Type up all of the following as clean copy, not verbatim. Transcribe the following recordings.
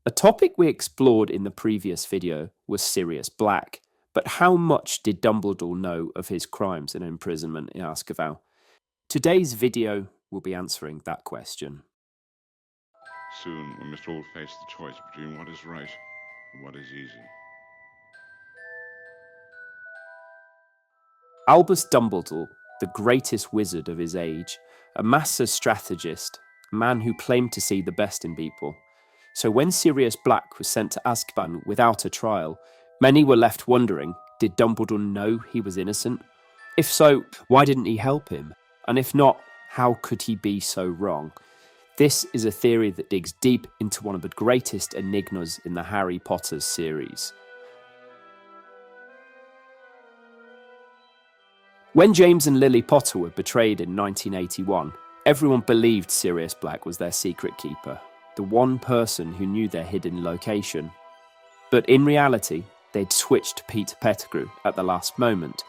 A topic we explored in the previous video was Sirius Black, but how much did Dumbledore know of his crimes and imprisonment in Azkaban? Today's video will be answering that question. Soon we must all face the choice between what is right and what is easy. Albus Dumbledore, the greatest wizard of his age, a master strategist, a man who claimed to see the best in people. So when Sirius Black was sent to Azkaban without a trial, many were left wondering, did Dumbledore know he was innocent? If so, why didn't he help him? And if not, how could he be so wrong? This is a theory that digs deep into one of the greatest enigmas in the Harry Potter series. When James and Lily Potter were betrayed in 1981, everyone believed Sirius Black was their secret keeper, the one person who knew their hidden location. But in reality, they'd switched to Peter Pettigrew at the last moment.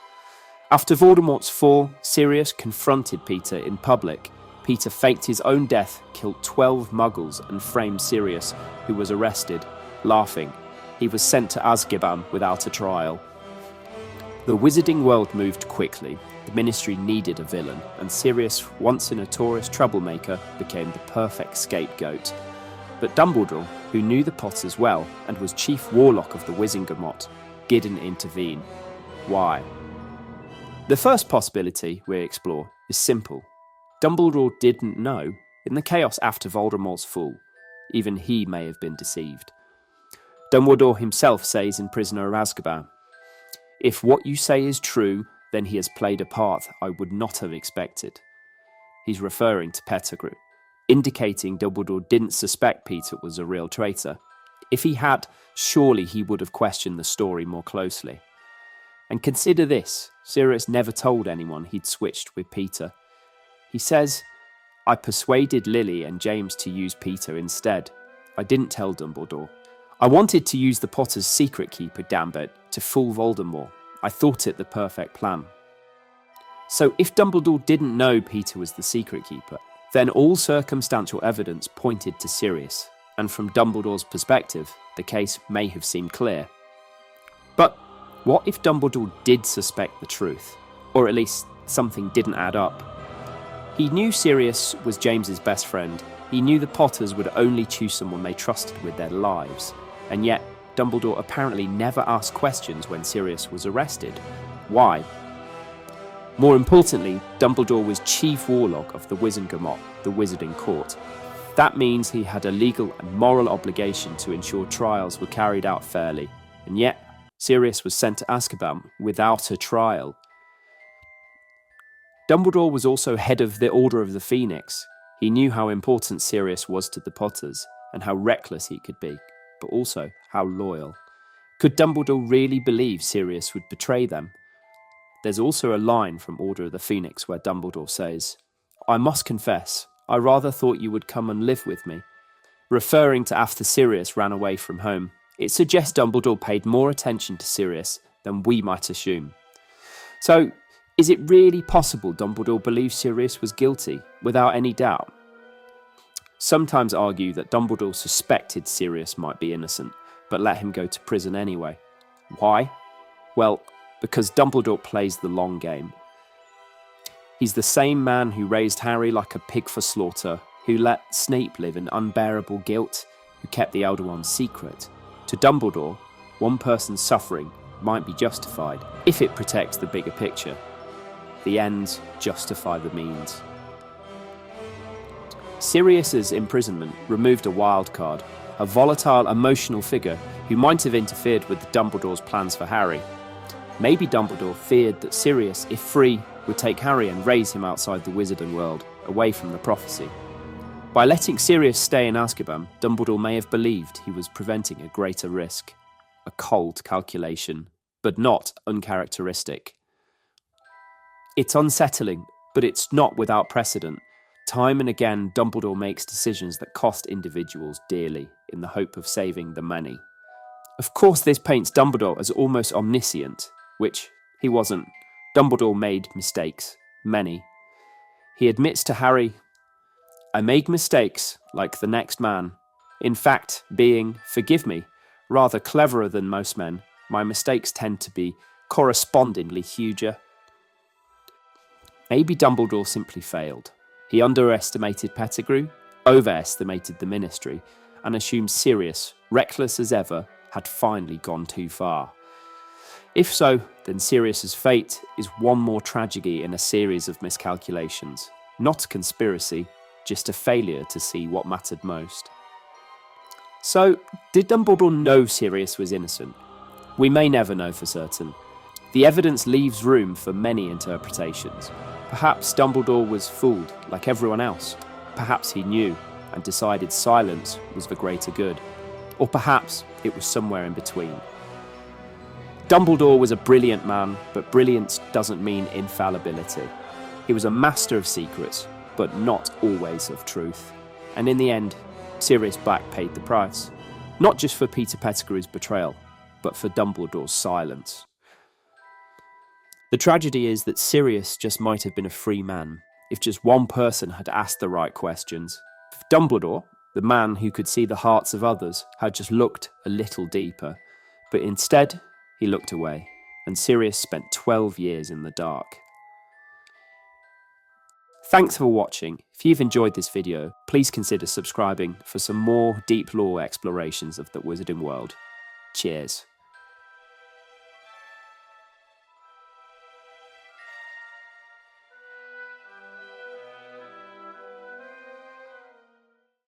After Voldemort's fall, Sirius confronted Peter in public. Peter faked his own death, killed 12 muggles and framed Sirius, who was arrested, laughing. He was sent to Azkaban without a trial. The wizarding world moved quickly. The Ministry needed a villain, and Sirius, once a notorious troublemaker, became the perfect scapegoat. But Dumbledore, who knew the Potters well and was chief warlock of the Wizengamot, didn't intervene. Why? The first possibility we explore is simple. Dumbledore didn't know. In the chaos after Voldemort's fall, even he may have been deceived. Dumbledore himself says in Prisoner of Azkaban, "If what you say is true, then he has played a part I would not have expected." He's referring to Pettigrew, indicating Dumbledore didn't suspect Peter was a real traitor. If he had, surely he would have questioned the story more closely. And consider this, Sirius never told anyone he'd switched with Peter. He says, "I persuaded Lily and James to use Peter instead. I didn't tell Dumbledore. I wanted to use the Potter's secret keeper, Gambit, to fool Voldemort. I thought it the perfect plan." So if Dumbledore didn't know Peter was the secret keeper, then all circumstantial evidence pointed to Sirius, and from Dumbledore's perspective, the case may have seemed clear. But what if Dumbledore did suspect the truth, or at least something didn't add up? He knew Sirius was James's best friend. He knew the Potters would only choose someone they trusted with their lives. And yet, Dumbledore apparently never asked questions when Sirius was arrested. Why? More importantly, Dumbledore was chief warlock of the Wizengamot, the Wizarding Court. That means he had a legal and moral obligation to ensure trials were carried out fairly. And yet, Sirius was sent to Azkaban without a trial. Dumbledore was also head of the Order of the Phoenix. He knew how important Sirius was to the Potters, and how reckless he could be, but also how loyal. Could Dumbledore really believe Sirius would betray them? There's also a line from Order of the Phoenix where Dumbledore says, "I must confess, I rather thought you would come and live with me," referring to after Sirius ran away from home. It suggests Dumbledore paid more attention to Sirius than we might assume. So, is it really possible Dumbledore believed Sirius was guilty, without any doubt? Sometimes argue that Dumbledore suspected Sirius might be innocent, but let him go to prison anyway. Why? Well, because Dumbledore plays the long game. He's the same man who raised Harry like a pig for slaughter, who let Snape live in unbearable guilt, who kept the Elder Wand secret. To Dumbledore, one person's suffering might be justified if it protects the bigger picture. The ends justify the means. Sirius's imprisonment removed a wild card, a volatile, emotional figure who might have interfered with Dumbledore's plans for Harry. Maybe Dumbledore feared that Sirius, if free, would take Harry and raise him outside the wizarding world, away from the prophecy. By letting Sirius stay in Azkaban, Dumbledore may have believed he was preventing a greater risk. A cold calculation, but not uncharacteristic. It's unsettling, but it's not without precedent. Time and again, Dumbledore makes decisions that cost individuals dearly, in the hope of saving the many. Of course, this paints Dumbledore as almost omniscient, which he wasn't. Dumbledore made mistakes, many. He admits to Harry, "I make mistakes, like the next man, In fact, being, forgive me, rather cleverer than most men, my mistakes tend to be correspondingly huger. Maybe Dumbledore simply failed. He underestimated Pettigrew, overestimated the Ministry, and assumed Sirius, reckless as ever, had finally gone too far. If so, then Sirius's fate is one more tragedy in a series of miscalculations. Not a conspiracy, just a failure to see what mattered most. So, did Dumbledore know Sirius was innocent? We may never know for certain. The evidence leaves room for many interpretations. Perhaps Dumbledore was fooled, like everyone else. Perhaps he knew and decided silence was the greater good. Or perhaps it was somewhere in between. Dumbledore was a brilliant man, but brilliance doesn't mean infallibility. He was a master of secrets, but not always of truth. And in the end, Sirius Black paid the price. Not just for Peter Pettigrew's betrayal, but for Dumbledore's silence. The tragedy is that Sirius just might have been a free man if just one person had asked the right questions. If Dumbledore, the man who could see the hearts of others, had just looked a little deeper. But instead, he looked away, and Sirius spent 12 years in the dark. Thanks for watching. If you've enjoyed this video, please consider subscribing for some more deep lore explorations of the Wizarding world. Cheers.